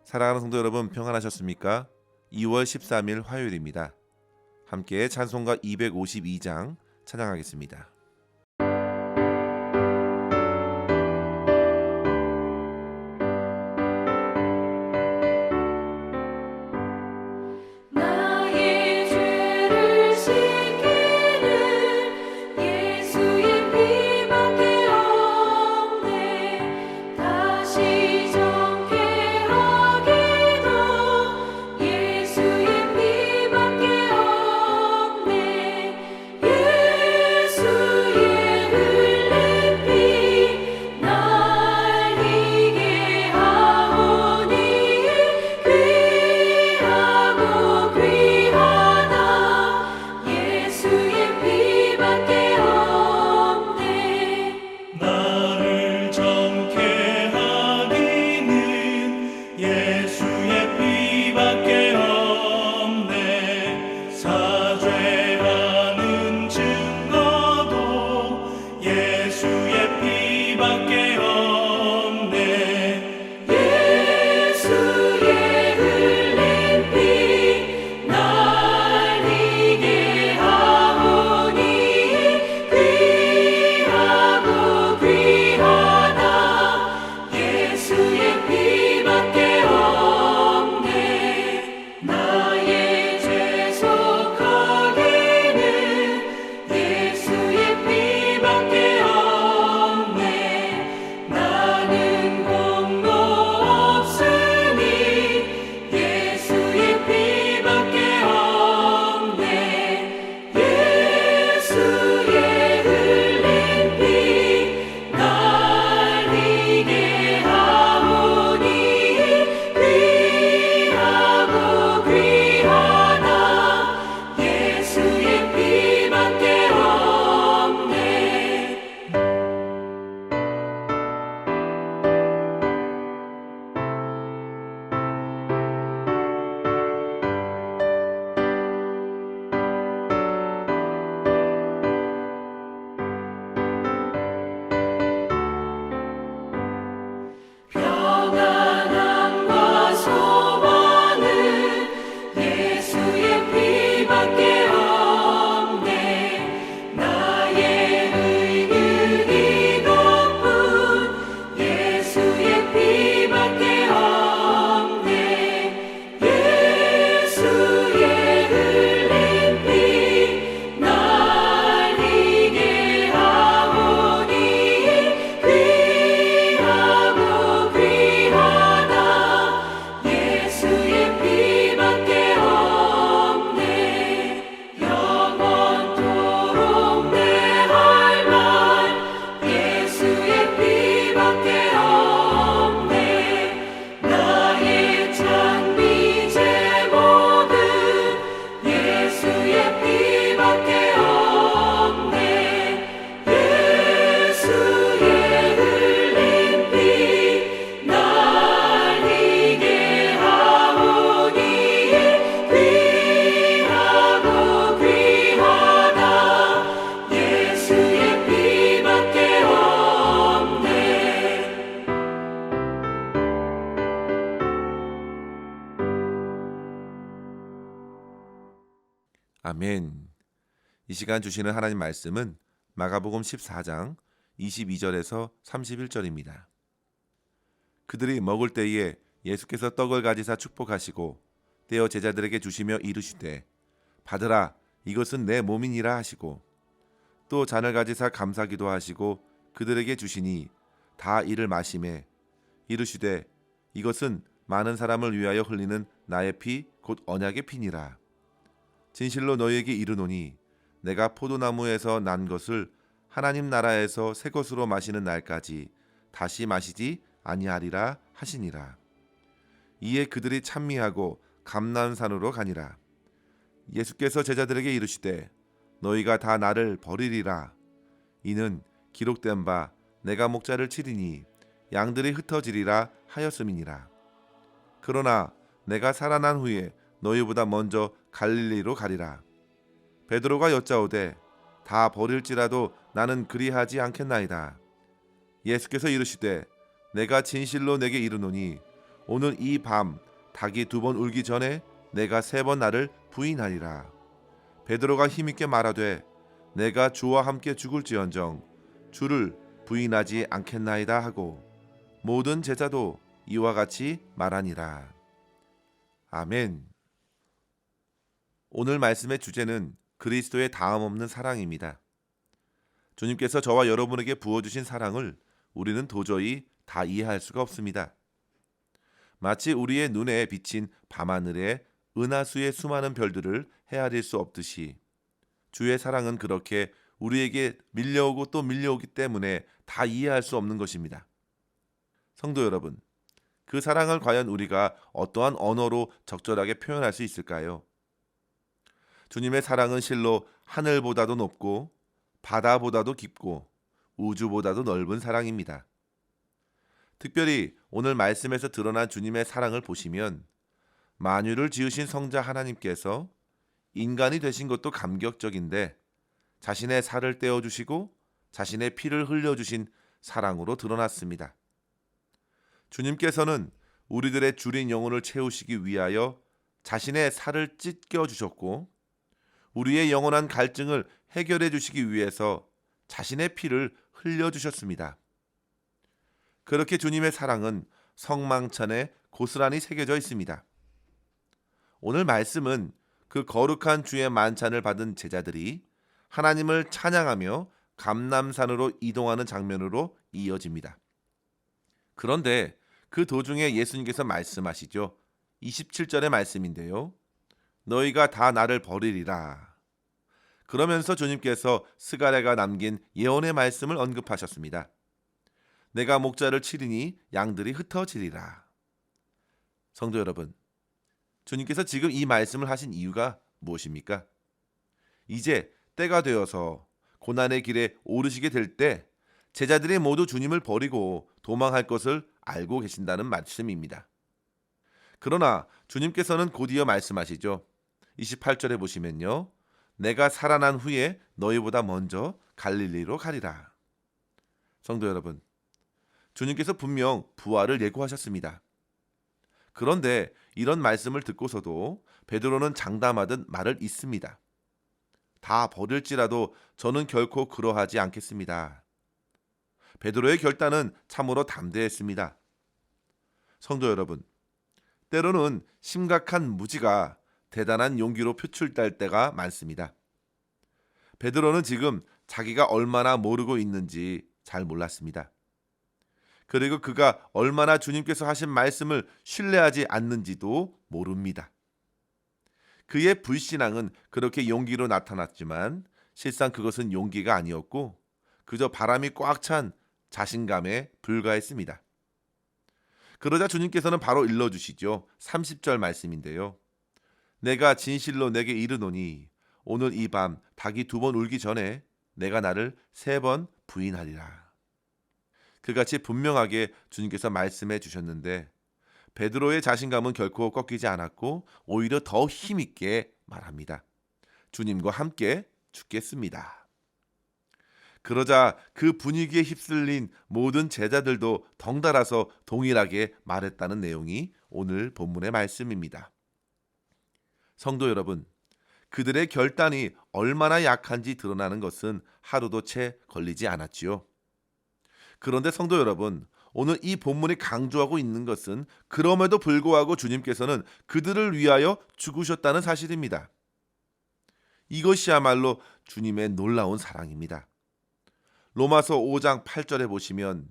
사랑하는 성도 여러분, 평안하셨습니까? 2월 13일 화요일입니다. 함께 찬송가 252장 찬양하겠습니다. 나의 죄를 씻기는 예수의 피밖에 없네. 다시 정케하기도 예수의 피밖에 없네. 예수의 흘린 피 날 희게 하오니 귀하고 귀하다. 예수의 피밖에 없네. 나를 정케 하기는 예수의 피밖에 없네. 사죄하는 증거도 예수의 피밖에 없네. 예수의 흘린 피 날 희게 하오니 귀하고 귀하다. 예수의 피밖에 없네. 나의 죄 속하기는 예수의 피밖에 없네. 나는 공로 없으니 예수의 피밖에 없네. 예수의 흘린 피 날 희게 하오니 귀하고 귀하다. 예수의 피밖에 없네. 평안함과 소망은 예수의 피밖에 없네. 나의 의는 이것뿐 예수의 피밖에 없네. 예수의 흘린 피 날 희게 하오니 귀하고 귀하다. 예수의 피밖에 없네. 영원토록 내 할 말 예수의 피밖에 없네. 나의 찬미 제목은 예수의 피밖에 없네. 예수의 흘린 피 날 희게 하오니 귀하고 귀하다. 예수의 피밖에 없네. 아멘. 이 시간 주시는 하나님 말씀은 마가복음 14장 22절에서 31절입니다. 그들이 먹을 때에 예수께서 떡을 가지사 축복하시고 떼어 제자들에게 주시며 이르시되 받으라, 이것은 내 몸이니라 하시고 또 잔을 가지사 감사기도 하시고 그들에게 주시니 다 이를 마시매 이르시되 이것은 많은 사람을 위하여 흘리는 나의 피 곧 언약의 피니라. 진실로 너희에게 이르노니 내가 포도나무에서 난 것을 하나님 나라에서 새 것으로 마시는 날까지 다시 마시지 아니하리라 하시니라. 이에 그들이 찬미하고 감난산으로 가니라. 예수께서 제자들에게 이르시되 너희가 다 나를 버리리라. 이는 기록된 바 내가 목자를 치리니 양들이 흩어지리라 하였음이니라. 그러나 내가 살아난 후에 너희보다 먼저 갈릴리로 가리라. 베드로가 여짜오되 다 버릴지라도 나는 그리하지 않겠나이다. 예수께서 이르시되 내가 진실로 내게 이르노니 오늘 이 밤 닭이 2번 울기 전에 내가 3번 나를 부인하리라. 베드로가 힘있게 말하되 내가 주와 함께 죽을지언정 주를 부인하지 않겠나이다 하고 모든 제자도 이와 같이 말하니라. 아멘. 오늘 말씀의 주제는 그리스도의 다음 없는 사랑입니다. 주님께서 저와 여러분에게 부어주신 사랑을 우리는 도저히 다 이해할 수가 없습니다. 마치 우리의 눈에 비친 밤하늘에 은하수의 수많은 별들을 헤아릴 수 없듯이 주의 사랑은 그렇게 우리에게 밀려오고 또 밀려오기 때문에 다 이해할 수 없는 것입니다. 성도 여러분, 그 사랑을 과연 우리가 어떠한 언어로 적절하게 표현할 수 있을까요? 주님의 사랑은 실로 하늘보다도 높고 바다보다도 깊고 우주보다도 넓은 사랑입니다. 특별히 오늘 말씀에서 드러난 주님의 사랑을 보시면 만유를 지으신 성자 하나님께서 인간이 되신 것도 감격적인데 자신의 살을 떼어주시고 자신의 피를 흘려주신 사랑으로 드러났습니다. 주님께서는 우리들의 줄인 영혼을 채우시기 위하여 자신의 살을 찢겨주셨고 우리의 영원한 갈증을 해결해 주시기 위해서 자신의 피를 흘려주셨습니다. 그렇게 주님의 사랑은 성망천에 고스란히 새겨져 있습니다. 오늘 말씀은 그 거룩한 주의 만찬을 받은 제자들이 하나님을 찬양하며 감람산으로 이동하는 장면으로 이어집니다. 그런데 그 도중에 예수님께서 말씀하시죠. 27절의 말씀인데요. 너희가 다 나를 버리리라. 그러면서 주님께서 스가랴가 남긴 예언의 말씀을 언급하셨습니다. 내가 목자를 치리니 양들이 흩어지리라. 성도 여러분, 주님께서 지금 이 말씀을 하신 이유가 무엇입니까? 이제 때가 되어서 고난의 길에 오르시게 될 때 제자들이 모두 주님을 버리고 도망할 것을 알고 계신다는 말씀입니다. 그러나 주님께서는 곧이어 말씀하시죠. 28절에 보시면요. 내가 살아난 후에 너희보다 먼저 갈릴리로 가리라. 성도 여러분, 주님께서 분명 부활을 예고하셨습니다. 그런데 이런 말씀을 듣고서도 베드로는 장담하듯 말을 잇습니다. 다 버릴지라도 저는 결코 그러하지 않겠습니다. 베드로의 결단은 참으로 담대했습니다. 성도 여러분, 때로는 심각한 무지가 대단한 용기로 표출될 때가 많습니다. 베드로는 지금 자기가 얼마나 모르고 있는지 잘 몰랐습니다. 그리고 그가 얼마나 주님께서 하신 말씀을 신뢰하지 않는지도 모릅니다. 그의 불신앙은 그렇게 용기로 나타났지만 실상 그것은 용기가 아니었고 그저 바람이 꽉 찬 자신감에 불과했습니다. 그러자 주님께서는 바로 일러주시죠. 30절 말씀인데요. 내가 진실로 내게 이르노니 오늘 이 밤 닭이 2번 울기 전에 내가 나를 3번 부인하리라. 그같이 분명하게 주님께서 말씀해 주셨는데 베드로의 자신감은 결코 꺾이지 않았고 오히려 더 힘있게 말합니다. 주님과 함께 죽겠습니다. 그러자 그 분위기에 휩쓸린 모든 제자들도 덩달아서 동일하게 말했다는 내용이 오늘 본문의 말씀입니다. 성도 여러분, 그들의 결단이 얼마나 약한지 드러나는 것은 하루도 채 걸리지 않았지요. 그런데 성도 여러분, 오늘 이 본문이 강조하고 있는 것은 그럼에도 불구하고 주님께서는 그들을 위하여 죽으셨다는 사실입니다. 이것이야말로 주님의 놀라운 사랑입니다. 로마서 5장 8절에 보시면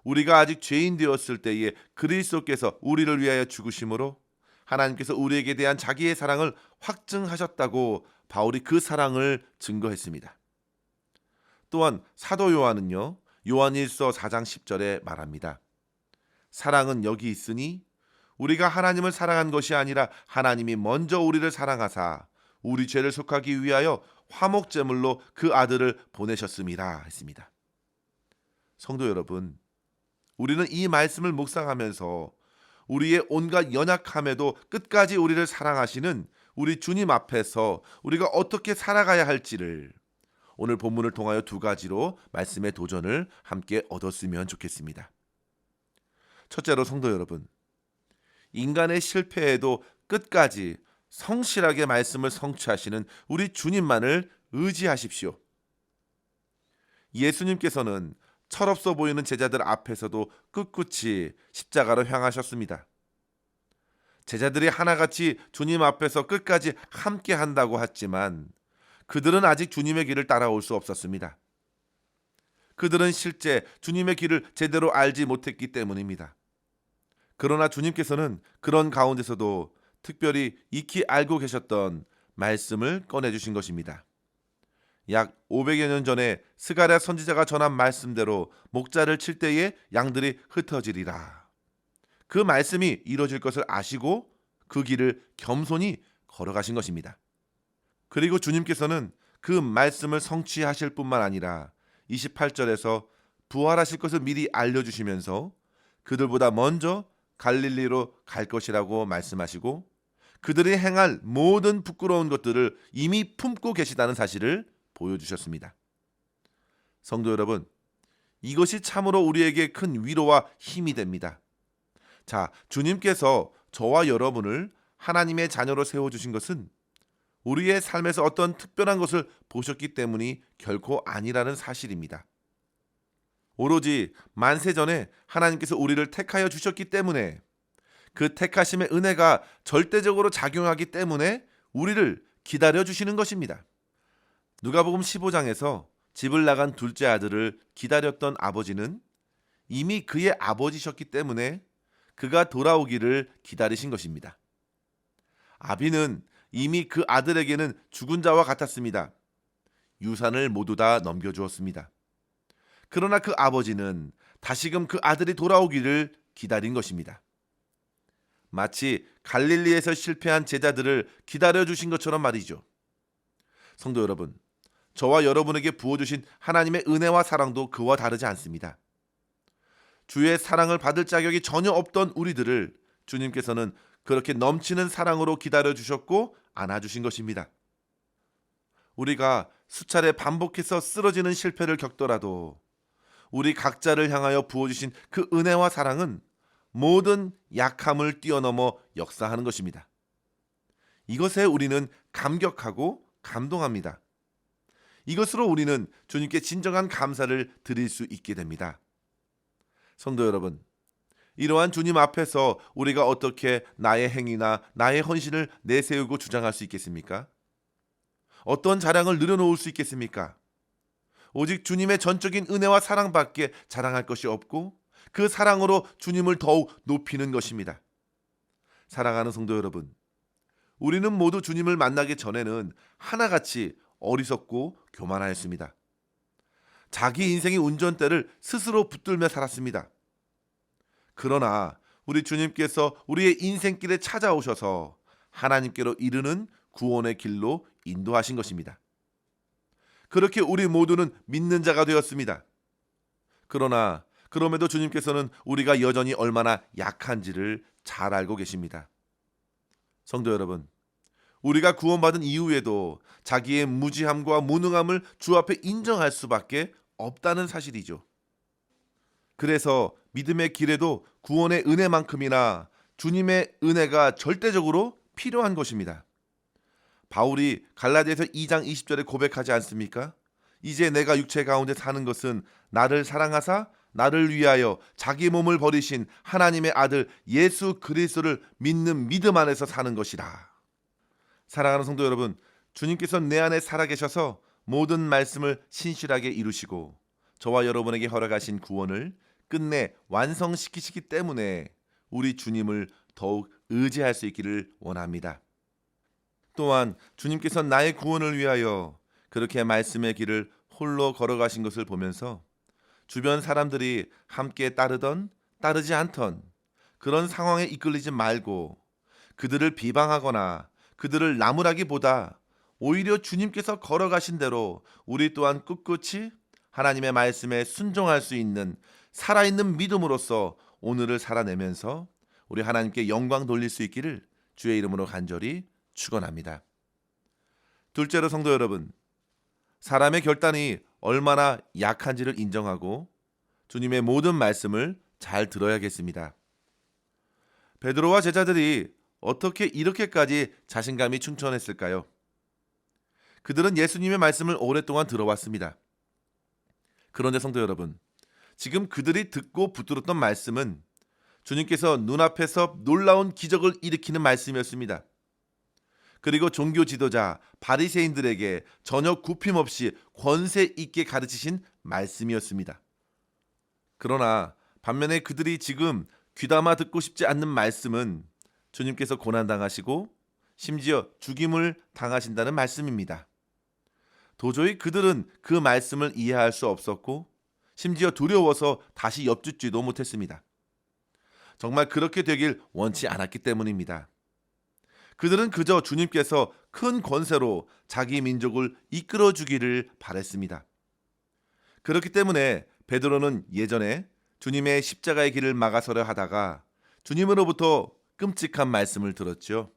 우리가 아직 죄인 되었을 때에 그리스도께서 우리를 위하여 죽으심으로 하나님께서 우리에게 대한 자기의 사랑을 확증하셨다고 바울이 그 사랑을 증거했습니다. 또한 사도 요한은요. 요한일서 4장 10절에 말합니다. 사랑은 여기 있으니 우리가 하나님을 사랑한 것이 아니라 하나님이 먼저 우리를 사랑하사 우리 죄를 속하기 위하여 화목제물로 그 아들을 보내셨음이라 했습니다. 성도 여러분, 우리는 이 말씀을 묵상하면서 우리의 온갖 연약함에도 끝까지 우리를 사랑하시는 우리 주님 앞에서 우리가 어떻게 살아가야 할지를 오늘 본문을 통하여 2가지로 말씀의 도전을 함께 얻었으면 좋겠습니다. 첫째로 성도 여러분, 인간의 실패에도 끝까지 성실하게 말씀을 성취하시는 우리 주님만을 의지하십시오. 예수님께서는 철없어 보이는 제자들 앞에서도 꿋꿋이 십자가로 향하셨습니다. 제자들이 하나같이 주님 앞에서 끝까지 함께 한다고 했지만 그들은 아직 주님의 길을 따라올 수 없었습니다. 그들은 실제 주님의 길을 제대로 알지 못했기 때문입니다. 그러나 주님께서는 그런 가운데서도 특별히 익히 알고 계셨던 말씀을 꺼내주신 것입니다. 약 500여 년 전에 스가랴 선지자가 전한 말씀대로 목자를 칠 때에 양들이 흩어지리라. 그 말씀이 이루어질 것을 아시고 그 길을 겸손히 걸어가신 것입니다. 그리고 주님께서는 그 말씀을 성취하실 뿐만 아니라 28절에서 부활하실 것을 미리 알려주시면서 그들보다 먼저 갈릴리로 갈 것이라고 말씀하시고 그들이 행할 모든 부끄러운 것들을 이미 품고 계시다는 사실을 보여주셨습니다. 성도 여러분, 이것이 참으로 우리에게 큰 위로와 힘이 됩니다. 자, 주님께서 저와 여러분을 하나님의 자녀로 세워주신 것은 우리의 삶에서 어떤 특별한 것을 보셨기 때문이 결코 아니라는 사실입니다. 오로지 만세 전에 하나님께서 우리를 택하여 주셨기 때문에 그 택하심의 은혜가 절대적으로 작용하기 때문에 우리를 기다려 주시는 것입니다. 누가복음 15장에서 집을 나간 둘째 아들을 기다렸던 아버지는 이미 그의 아버지셨기 때문에 그가 돌아오기를 기다리신 것입니다. 아비는 이미 그 아들에게는 죽은 자와 같았습니다. 유산을 모두 다 넘겨주었습니다. 그러나 그 아버지는 다시금 그 아들이 돌아오기를 기다린 것입니다. 마치 갈릴리에서 실패한 제자들을 기다려주신 것처럼 말이죠. 성도 여러분, 저와 여러분에게 부어주신 하나님의 은혜와 사랑도 그와 다르지 않습니다. 주의 사랑을 받을 자격이 전혀 없던 우리들을 주님께서는 그렇게 넘치는 사랑으로 기다려주셨고 안아주신 것입니다. 우리가 수차례 반복해서 쓰러지는 실패를 겪더라도 우리 각자를 향하여 부어주신 그 은혜와 사랑은 모든 약함을 뛰어넘어 역사하는 것입니다. 이것에 우리는 감격하고 감동합니다. 이것으로 우리는 주님께 진정한 감사를 드릴 수 있게 됩니다. 성도 여러분, 이러한 주님 앞에서 우리가 어떻게 나의 행위나 나의 헌신을 내세우고 주장할 수 있겠습니까? 어떤 자랑을 늘어놓을 수 있겠습니까? 오직 주님의 전적인 은혜와 사랑밖에 자랑할 것이 없고 그 사랑으로 주님을 더욱 높이는 것입니다. 사랑하는 성도 여러분, 우리는 모두 주님을 만나기 전에는 하나같이 어리석고 교만하였습니다. 자기 인생의 운전대를 스스로 붙들며 살았습니다. 그러나 우리 주님께서 우리의 인생길에 찾아오셔서 하나님께로 이르는 구원의 길로 인도하신 것입니다. 그렇게 우리 모두는 믿는 자가 되었습니다. 그러나 그럼에도 주님께서는 우리가 여전히 얼마나 약한지를 잘 알고 계십니다. 성도 여러분, 우리가 구원받은 이후에도 자기의 무지함과 무능함을 주 앞에 인정할 수밖에 없다는 사실이죠. 그래서 믿음의 길에도 구원의 은혜만큼이나 주님의 은혜가 절대적으로 필요한 것입니다. 바울이 갈라디아서 2장 20절에 고백하지 않습니까? 이제 내가 육체 가운데 사는 것은 나를 사랑하사 나를 위하여 자기 몸을 버리신 하나님의 아들 예수 그리스도를 믿는 믿음 안에서 사는 것이라. 사랑하는 성도 여러분, 주님께서 내 안에 살아계셔서 모든 말씀을 신실하게 이루시고 저와 여러분에게 허락하신 구원을 끝내 완성시키시기 때문에 우리 주님을 더욱 의지할 수 있기를 원합니다. 또한 주님께서 나의 구원을 위하여 그렇게 말씀의 길을 홀로 걸어가신 것을 보면서 주변 사람들이 함께 따르던 따르지 않던 그런 상황에 이끌리지 말고 그들을 비방하거나 그들을 나무라기보다 오히려 주님께서 걸어가신 대로 우리 또한 꿋꿋이 하나님의 말씀에 순종할 수 있는 살아있는 믿음으로써 오늘을 살아내면서 우리 하나님께 영광 돌릴 수 있기를 주의 이름으로 간절히 축원합니다. 둘째로 성도 여러분, 사람의 결단이 얼마나 약한지를 인정하고 주님의 모든 말씀을 잘 들어야겠습니다. 베드로와 제자들이 어떻게 이렇게까지 자신감이 충천했을까요? 그들은 예수님의 말씀을 오랫동안 들어왔습니다. 그런데 성도 여러분, 지금 그들이 듣고 붙들었던 말씀은 주님께서 눈앞에서 놀라운 기적을 일으키는 말씀이었습니다. 그리고 종교 지도자 바리새인들에게 전혀 굽힘 없이 권세 있게 가르치신 말씀이었습니다. 그러나 반면에 그들이 지금 귀담아 듣고 싶지 않는 말씀은 주님께서 고난당하시고 심지어 죽임을 당하신다는 말씀입니다. 도저히 그들은 그 말씀을 이해할 수 없었고 심지어 두려워서 다시 엿듣지도 못했습니다. 정말 그렇게 되길 원치 않았기 때문입니다. 그들은 그저 주님께서 큰 권세로 자기 민족을 이끌어 주기를 바랬습니다. 그렇기 때문에 베드로는 예전에 주님의 십자가의 길을 막아서려 하다가 주님으로부터 끔찍한 말씀을 들었죠.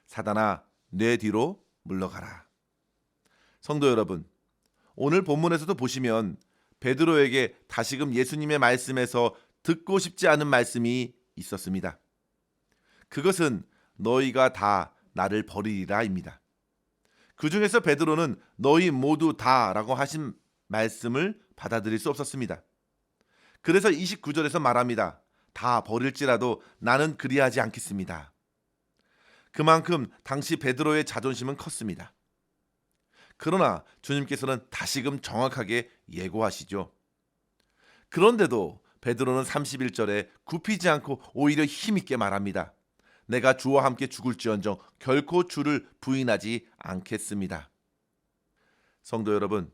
사단아, 내 뒤로 물러가라. 성도 여러분, 오늘 본문에서도 보시면 베드로에게 다시금 예수님의 말씀에서 듣고 싶지 않은 말씀이 있었습니다. 그것은 너희가 다 나를 버리리라입니다. 그 중에서 베드로는 너희 모두 다라고 하신 말씀을 받아들일 수 없었습니다. 그래서 29절에서 말합니다. 다 버릴지라도 나는 그리하지 않겠습니다. 그만큼 당시 베드로의 자존심은 컸습니다. 그러나 주님께서는 다시금 정확하게 예고하시죠. 그런데도 베드로는 31절에 굽히지 않고 오히려 힘있게 말합니다. 내가 주와 함께 죽을지언정 결코 주를 부인하지 않겠습니다. 성도 여러분,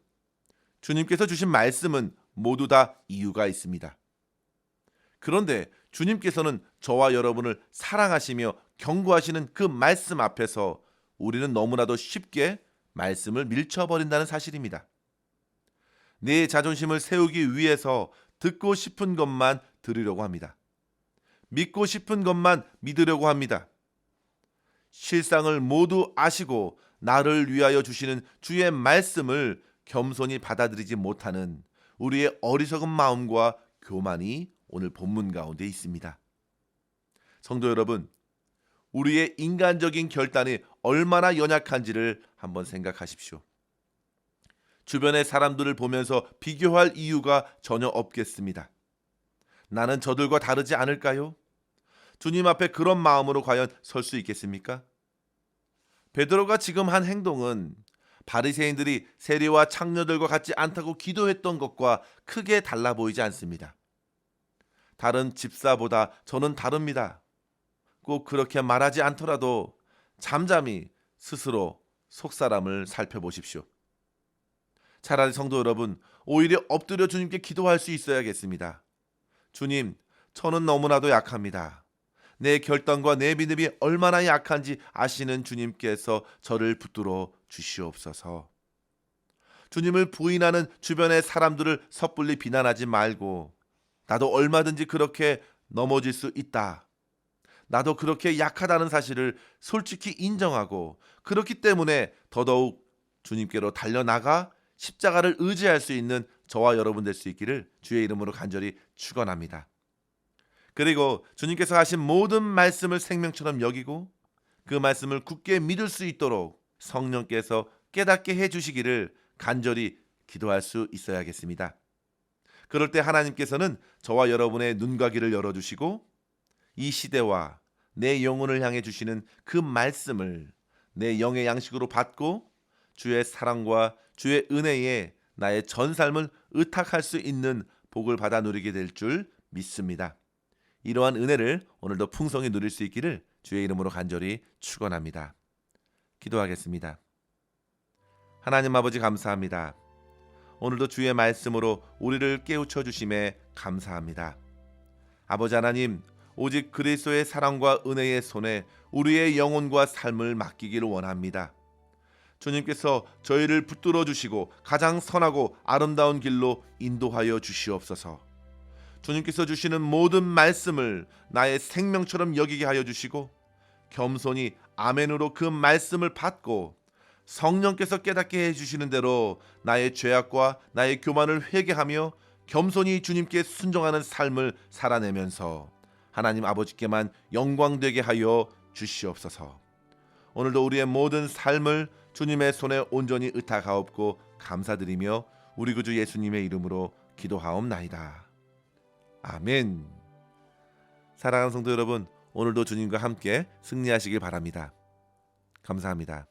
주님께서 주신 말씀은 모두 다 이유가 있습니다. 그런데 주님께서는 저와 여러분을 사랑하시며 경고하시는 그 말씀 앞에서 우리는 너무나도 쉽게 말씀을 밀쳐버린다는 사실입니다. 내 자존심을 세우기 위해서 듣고 싶은 것만 들으려고 합니다. 믿고 싶은 것만 믿으려고 합니다. 실상을 모두 아시고 나를 위하여 주시는 주의 말씀을 겸손히 받아들이지 못하는 우리의 어리석은 마음과 교만이 오늘 본문 가운데 있습니다. 성도 여러분, 우리의 인간적인 결단이 얼마나 연약한지를 한번 생각하십시오. 주변의 사람들을 보면서 비교할 이유가 전혀 없겠습니다. 나는 저들과 다르지 않을까요? 주님 앞에 그런 마음으로 과연 설 수 있겠습니까? 베드로가 지금 한 행동은 바리새인들이 세리와 창녀들과 같지 않다고 기도했던 것과 크게 달라 보이지 않습니다. 다른 집사보다 저는 다릅니다. 꼭 그렇게 말하지 않더라도 잠잠히 스스로 속사람을 살펴보십시오. 차라리 성도 여러분, 오히려 엎드려 주님께 기도할 수 있어야겠습니다. 주님, 저는 너무나도 약합니다. 내 결단과 내 믿음이 얼마나 약한지 아시는 주님께서 저를 붙들어 주시옵소서. 주님을 부인하는 주변의 사람들을 섣불리 비난하지 말고 나도 얼마든지 그렇게 넘어질 수 있다. 나도 그렇게 약하다는 사실을 솔직히 인정하고 그렇기 때문에 더더욱 주님께로 달려나가 십자가를 의지할 수 있는 저와 여러분 될 수 있기를 주의 이름으로 간절히 축원합니다. 그리고 주님께서 하신 모든 말씀을 생명처럼 여기고 그 말씀을 굳게 믿을 수 있도록 성령께서 깨닫게 해주시기를 간절히 기도할 수 있어야겠습니다. 그럴 때 하나님께서는 저와 여러분의 눈과 귀를 열어주시고 이 시대와 내 영혼을 향해 주시는 그 말씀을 내 영의 양식으로 받고 주의 사랑과 주의 은혜에 나의 전 삶을 의탁할 수 있는 복을 받아 누리게 될 줄 믿습니다. 이러한 은혜를 오늘도 풍성히 누릴 수 있기를 주의 이름으로 간절히 축원합니다. 기도하겠습니다. 하나님 아버지 감사합니다. 오늘도 주의 말씀으로 우리를 깨우쳐 주심에 감사합니다. 아버지 하나님, 오직 그리스도의 사랑과 은혜의 손에 우리의 영혼과 삶을 맡기기를 원합니다. 주님께서 저희를 붙들어 주시고 가장 선하고 아름다운 길로 인도하여 주시옵소서. 주님께서 주시는 모든 말씀을 나의 생명처럼 여기게 하여 주시고 겸손히 아멘으로 그 말씀을 받고 성령께서 깨닫게 해주시는 대로 나의 죄악과 나의 교만을 회개하며 겸손히 주님께 순종하는 삶을 살아내면서 하나님 아버지께만 영광되게 하여 주시옵소서. 오늘도 우리의 모든 삶을 주님의 손에 온전히 의탁하옵고 감사드리며 우리 구주 예수님의 이름으로 기도하옵나이다. 아멘. 사랑하는 성도 여러분, 오늘도 주님과 함께 승리하시길 바랍니다. 감사합니다.